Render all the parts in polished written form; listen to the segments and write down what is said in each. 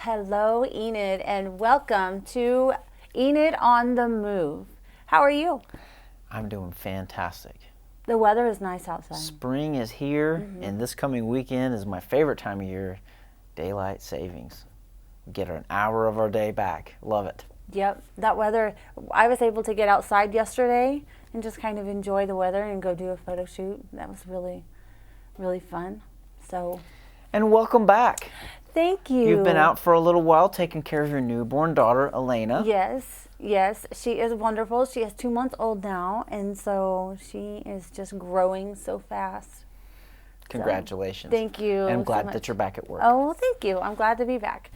Hello, Enid, and welcome to Enid on the Move. How are you? I'm doing fantastic. The weather is nice outside. Spring is here, and this coming weekend is my favorite time of year, daylight savings. We get an hour of our day back. Love it. Yep, that weather. I was able to get outside yesterday and just kind of enjoy the weather and go do a photo shoot. That was really, really fun. So, And welcome back. thank you. You've been out for a little while taking care of your newborn daughter, Elena. Yes, she is wonderful. She is 2 months old now, and so she is just growing so fast. Congratulations. Thank you. And I'm so glad much. that you're back at work. Oh, well, thank you. I'm glad to be back.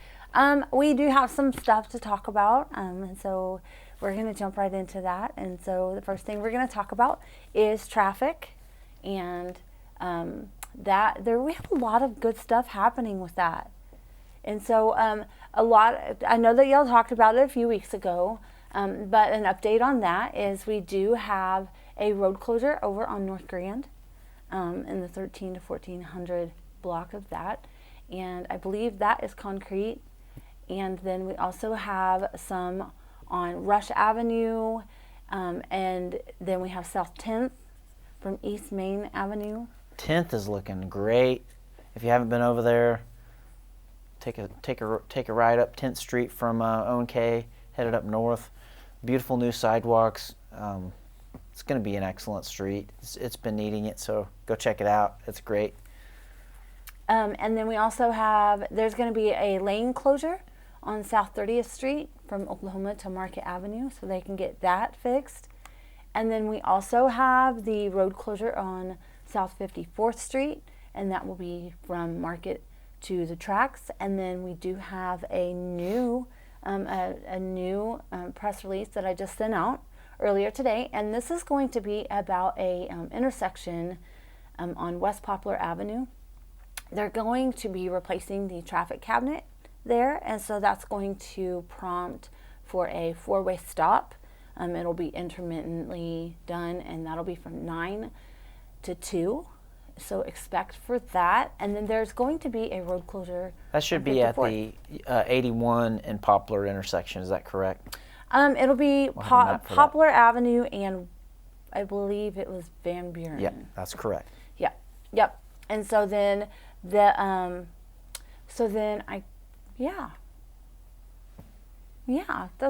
We do have some stuff to talk about, and so we're going to jump right into that. And so the first thing we're going to talk about is traffic, and we have a lot of good stuff happening with that. And so I know that y'all talked about it a few weeks ago, but an update on that is we do have a road closure over on North Grand in the 13 to 1400 block of that. And I believe that is concrete. And then we also have some on Rush Avenue, and then we have South 10th from East Main Avenue. 10th is looking great. If you haven't been over there, take a ride up 10th Street from O&K, headed up north. Beautiful new sidewalks. It's going to be an excellent street. It's been needing it, so go check it out. It's great. And then we also have, there's going to be a lane closure on South 30th Street from Oklahoma to Market Avenue, so they can get that fixed. And then we also have the road closure on South 54th Street, and that will be from Market to the tracks. And then we do have a new press release that I just sent out earlier today, and this is going to be about a intersection on West Poplar Avenue. They're going to be replacing the traffic cabinet there, and so that's going to prompt for a four-way stop. It'll be intermittently done, and that'll be from 9 to 2. So expect for that. And then there's going to be a road closure. That should be at the 81 and Poplar intersection. Is that correct? It'll be Poplar Avenue, and I believe it was Van Buren. Yeah, that's correct. Yep. And so then that's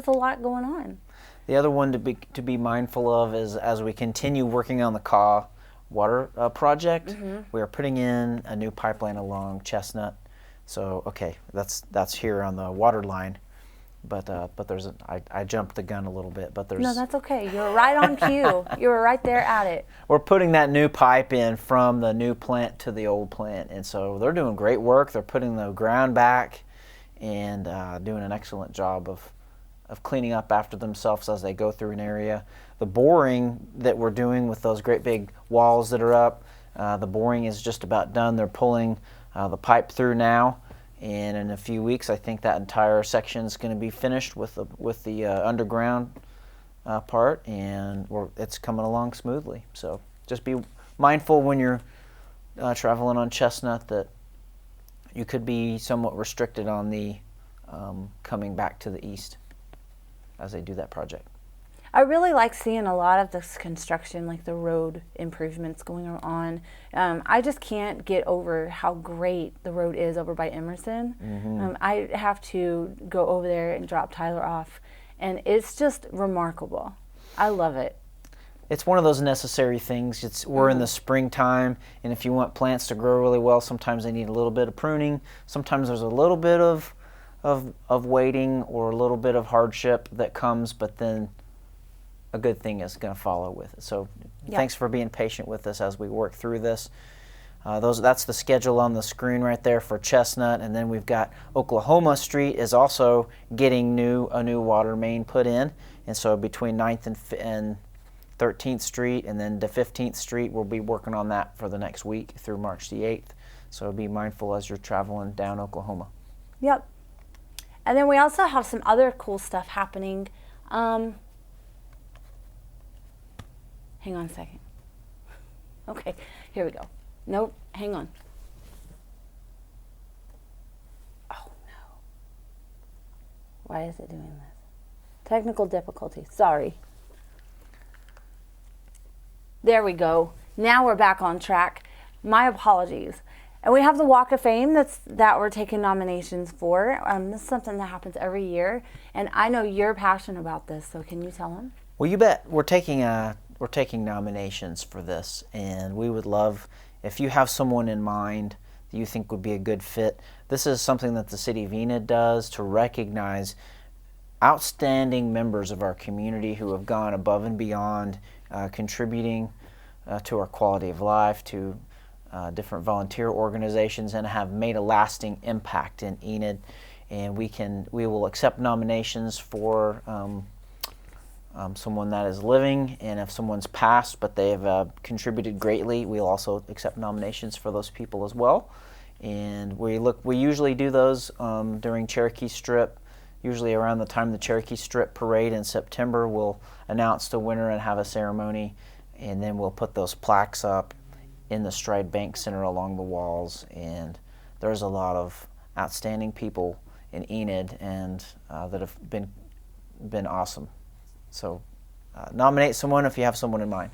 a lot going on. The other one to be mindful of is as we continue working on the CAW water project, we are putting in a new pipeline along Chestnut. So that's here on the water line, but I jumped the gun a little bit, but there's no, that's okay. You're right on cue. You were right there at it. We're putting that new pipe in from the new plant to the old plant, and so they're doing great work. They're putting the ground back and doing an excellent job of cleaning up after themselves as they go through an area. The boring that we're doing with those great big walls that are up, the boring is just about done. They're pulling the pipe through now, and in a few weeks I think that entire section is going to be finished with the underground part, and it's coming along smoothly. So just be mindful when you're traveling on Chestnut that you could be somewhat restricted on the coming back to the east as they do that project. I really like seeing a lot of this construction, like the road improvements going on. I just can't get over how great the road is over by Emerson. I have to go over there and drop Tyler off, and it's just remarkable. I love it. It's one of those necessary things. We're in the springtime, and if you want plants to grow really well, sometimes they need a little bit of pruning. Sometimes there's a little bit of waiting or a little bit of hardship that comes, but then a good thing is going to follow with it. So thanks for being patient with us as we work through this. That's the schedule on the screen right there for Chestnut, and then we've got Oklahoma Street is also getting a new water main put in, and so between 9th and 13th Street and then to 15th Street, we'll be working on that for the next week through March the 8th. So be mindful as you're traveling down Oklahoma. Yep. And then we also have some other cool stuff happening. Hang on a second. Okay, here we go. Nope, hang on. Oh, no. Why is it doing this? Technical difficulty. Sorry. There we go. Now we're back on track. My apologies. And we have the Walk of Fame that we're taking nominations for. This is something that happens every year, and I know you're passionate about this. So can you tell them? Well, you bet. We're taking nominations for this, and we would love if you have someone in mind that you think would be a good fit. This is something that the City of Enid does to recognize outstanding members of our community who have gone above and beyond, contributing to our quality of life, to different volunteer organizations, and have made a lasting impact in Enid. And we will accept nominations for someone that is living, and if someone's passed but they have contributed greatly, we'll also accept nominations for those people as well. And we usually do those during Cherokee Strip. Usually around the time of the Cherokee Strip Parade in September, we'll announce the winner and have a ceremony, and then we'll put those plaques up in the Stride Bank Center along the walls. And there's a lot of outstanding people in Enid and that have been awesome. So nominate someone if you have someone in mind.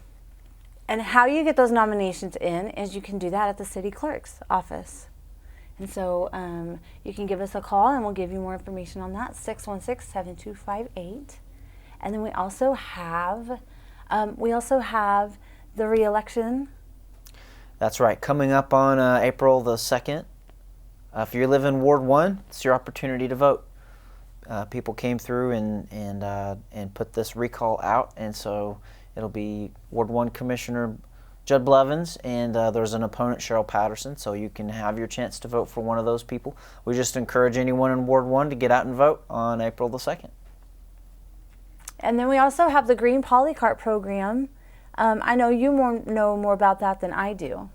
And how you get those nominations in is you can do that at the city clerk's office. And so you can give us a call and we'll give you more information on that, 616-7258. And then we also have the re-election. That's right, coming up on April the 2nd. If you live in Ward 1, it's your opportunity to vote. People came through and put this recall out, and so it'll be Ward 1 Commissioner Judd Blevins, and there's an opponent, Cheryl Patterson, so you can have your chance to vote for one of those people. We just encourage anyone in Ward 1 to get out and vote on April the 2nd. And then we also have the Green Polycart program. I know you know more about that than I do.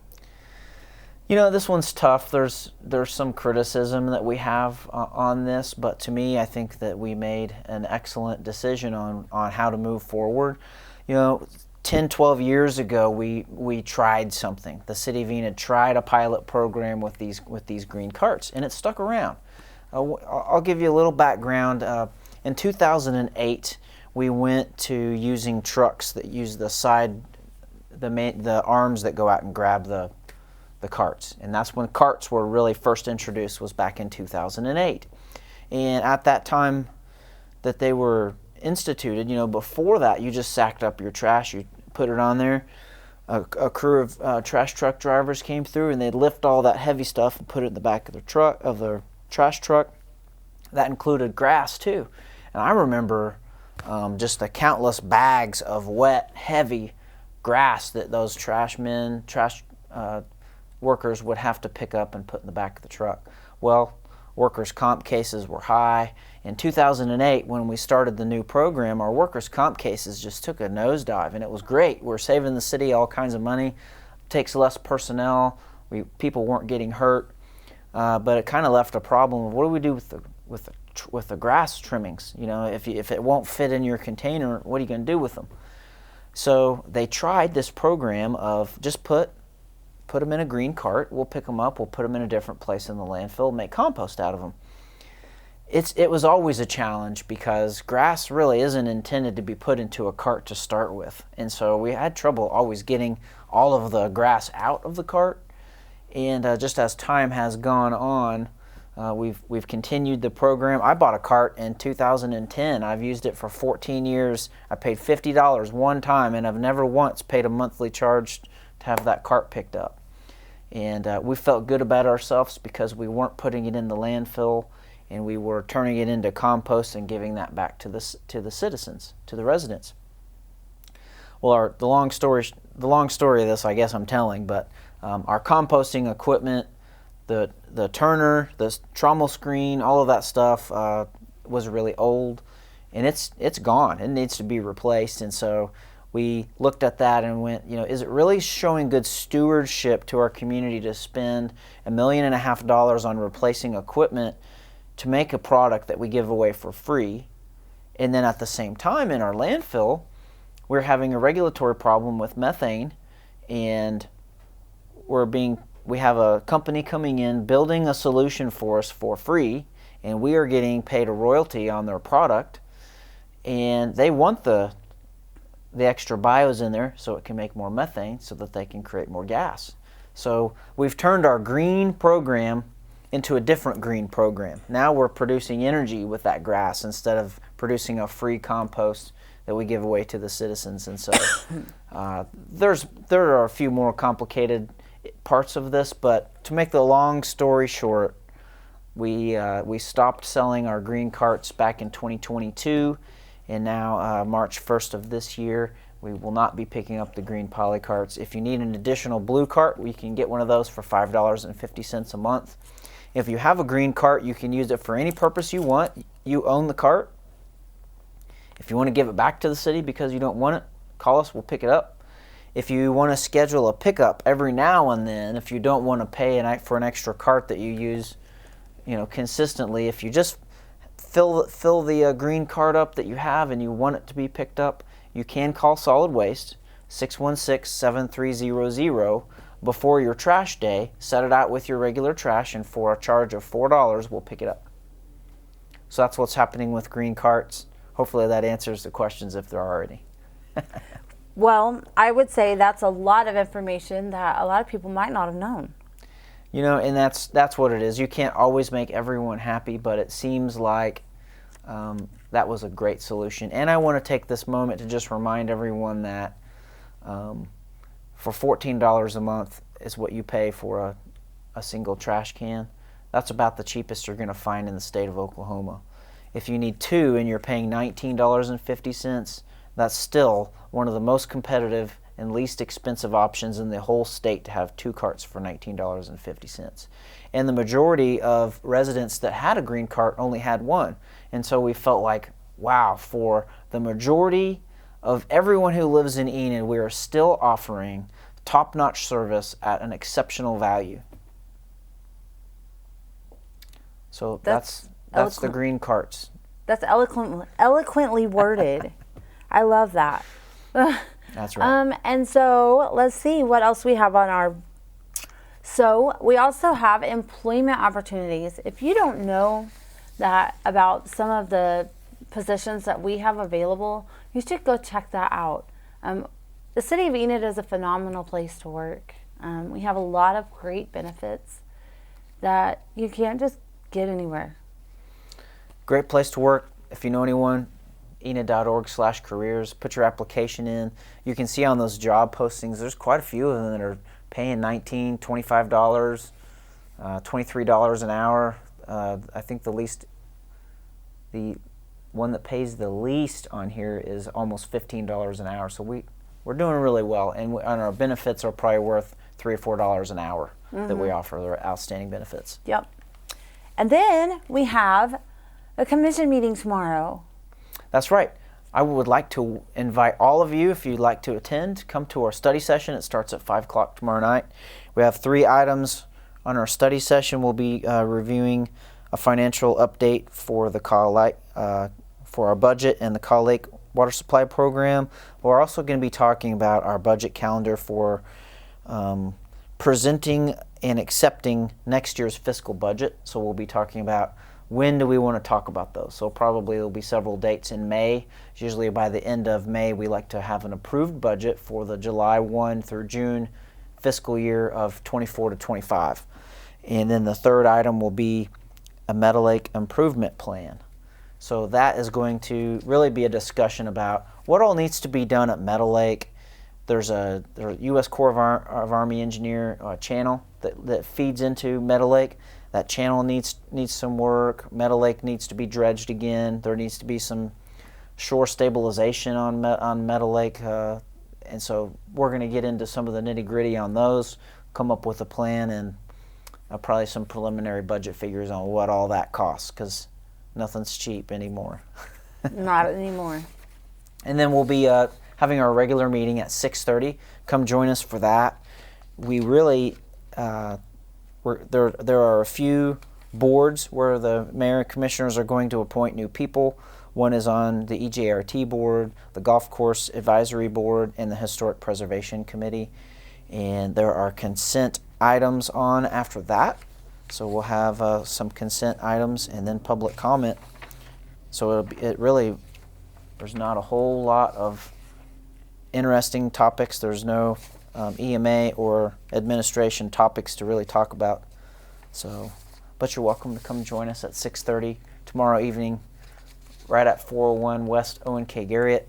You know, this one's tough. There's some criticism that we have on this, but to me, I think that we made an excellent decision on how to move forward. You know, 10, 12 years ago, we tried something. The City of Enid tried a pilot program with these green carts, and it stuck around. I'll give you a little background. In 2008, we went to using trucks that use the arms that go out and grab the carts, and that's when carts were really first introduced, was back in 2008. And at that time that they were instituted, you know, before that you just sacked up your trash, you put it on there. A crew of trash truck drivers came through and they'd lift all that heavy stuff and put it in the back of their trash truck. That included grass too. And I remember just the countless bags of wet, heavy grass that those trash workers would have to pick up and put in the back of the truck. Well, workers' comp cases were high. In 2008, when we started the new program, our workers' comp cases just took a nosedive, and it was great. We're saving the city all kinds of money. It takes less personnel. People weren't getting hurt, but it kind of left a problem of what do we do with the grass trimmings? You know, if it won't fit in your container, what are you going to do with them? So they tried this program of just put them in a green cart. We'll pick them up. We'll put them in a different place in the landfill, make compost out of them. It was always a challenge because grass really isn't intended to be put into a cart to start with. And so we had trouble always getting all of the grass out of the cart. And just as time has gone on, we've continued the program. I bought a cart in 2010. I've used it for 14 years. I paid $50 one time, and I've never once paid a monthly charge to have that cart picked up. And we felt good about ourselves because we weren't putting it in the landfill, and we were turning it into compost and giving that back to the citizens, to the residents. Well, the long story of this, I guess I'm telling, but our composting equipment, the turner, the trommel screen, all of that stuff was really old, and it's gone. It needs to be replaced. And so we looked at that and went, you know, is it really showing good stewardship to our community to spend $1.5 million on replacing equipment to make a product that we give away for free? And then at the same time in our landfill, we're having a regulatory problem with methane, and we're we have a company coming in building a solution for us for free, and we are getting paid a royalty on their product, and they want the extra bios in there so it can make more methane so that they can create more gas. So we've turned our green program into a different green program. Now we're producing energy with that grass instead of producing a free compost that we give away to the citizens. And so there are a few more complicated parts of this, but to make the long story short, we stopped selling our green carts back in 2022, and now March 1st of this year, we will not be picking up the green poly carts. If you need an additional blue cart, we can get one of those for $5.50 a month. If you have a green cart, you can use it for any purpose you want. You own the cart. If you want to give it back to the city because you don't want it, call us, we'll pick it up. If you want to schedule a pickup every now and then, if you don't want to pay for an extra cart that you use, consistently, if you just fill the green cart up that you have and you want it to be picked up, you can call Solid Waste, 616-7300, before your trash day, set it out with your regular trash, and for a charge of $4, we'll pick it up. So that's what's happening with green carts. Hopefully that answers the questions if there are any. Well, I would say that's a lot of information that a lot of people might not have known. And that's what it is. You can't always make everyone happy, but it seems like that was a great solution. And I want to take this moment to just remind everyone that for $14 a month is what you pay for a single trash can. That's about the cheapest you're going to find in the state of Oklahoma. If you need two and you're paying $19.50, that's still one of the most competitive and least expensive options in the whole state to have two carts for $19.50. And the majority of residents that had a green cart only had one. And so we felt like, wow, for the majority of everyone who lives in Enid, we are still offering top-notch service at an exceptional value. So that's the green carts. That's eloquently worded. I love that. That's right. And so let's see what else we have on our. So we also have employment opportunities. If you don't know that about some of the positions that we have available, you should go check that out. The city of Enid is a phenomenal place to work. We have a lot of great benefits that you can't just get anywhere. Great place to work. If you know anyone, enid.org/careers, put your application in. You can see on those job postings, there's quite a few of them that are paying $19, $25, $23 an hour. I think the one that pays the least on here is almost $15 an hour. So we're doing really well, and our benefits are probably worth $3 or $4 an hour that we offer. They're outstanding benefits. Yep. And then we have a commission meeting tomorrow. That's right. I would like to invite all of you, if you'd like to attend, come to our study session. It starts at 5 o'clock tomorrow night. We have 3 items on our study session. We'll be reviewing a financial update for the for our budget and the Kaw Lake Water Supply Program. We're also going to be talking about our budget calendar for presenting and accepting next year's fiscal budget. So we'll be talking about when do we want to talk about those. So probably there'll be several dates in May. Usually by the end of May, we like to have an approved budget for the July 1 through June fiscal year of 24 to 25. And then the third item will be a Meadow Lake improvement plan. So that is going to really be a discussion about what all needs to be done at Meadow Lake. There's a U.S. Corps of Army Engineer channel that feeds into Meadow Lake. That channel needs some work. Meadow Lake needs to be dredged again. There needs to be some shore stabilization on Meadow Lake. And so we're going to get into some of the nitty-gritty on those, come up with a plan, and probably some preliminary budget figures on what all that costs, because nothing's cheap anymore. Not anymore. And then we'll be having our regular meeting at 6:30. Come join us for that. We really, there are a few boards where the mayor and commissioners are going to appoint new people. One is on the EJRT board, the Golf Course Advisory Board, and the Historic Preservation Committee. And there are consent items on after that. So we'll have some consent items and then public comment. So there's not a whole lot of interesting topics. There's no EMA or administration topics to really talk about. So, but you're welcome to come join us at 6:30 tomorrow evening, right at 401 West Owen K. Garrett,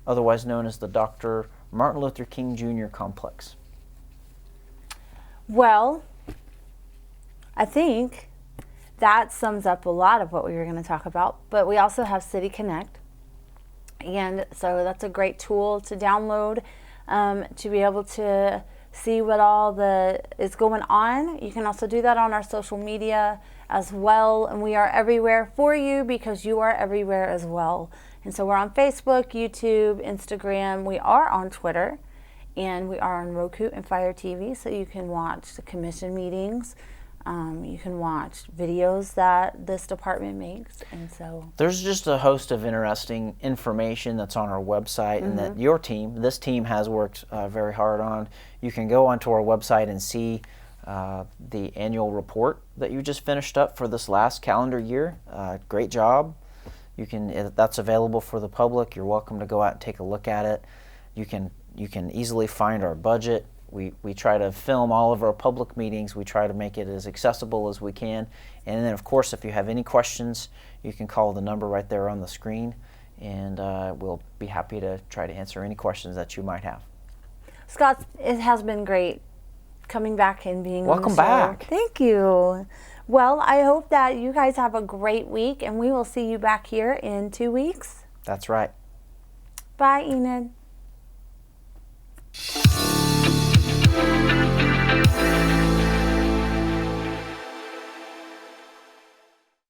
otherwise known as the Dr. Martin Luther King Jr. Complex. Well, I think that sums up a lot of what we were going to talk about, but we also have City Connect. And so that's a great tool to download to be able to see what all is going on. You can also do that on our social media as well. And we are everywhere for you because you are everywhere as well. And so we're on Facebook, YouTube, Instagram. We are on Twitter. And we are on Roku and Fire TV, so you can watch the commission meetings. You can watch videos that this department makes, and so there's just a host of interesting information that's on our website, and that this team has worked very hard on. You can go onto our website and see the annual report that you just finished up for this last calendar year. Great job. That's available for the public. You're welcome to go out and take a look at it. You can easily find our budget. We try to film all of our public meetings. We try to make it as accessible as we can. And then, of course, if you have any questions, you can call the number right there on the screen, and we'll be happy to try to answer any questions that you might have. Scott, it has been great coming back and being Welcome on the show. back. Thank you. Well, I hope that you guys have a great week, and we will see you back here in 2 weeks. That's right. Bye, Enid.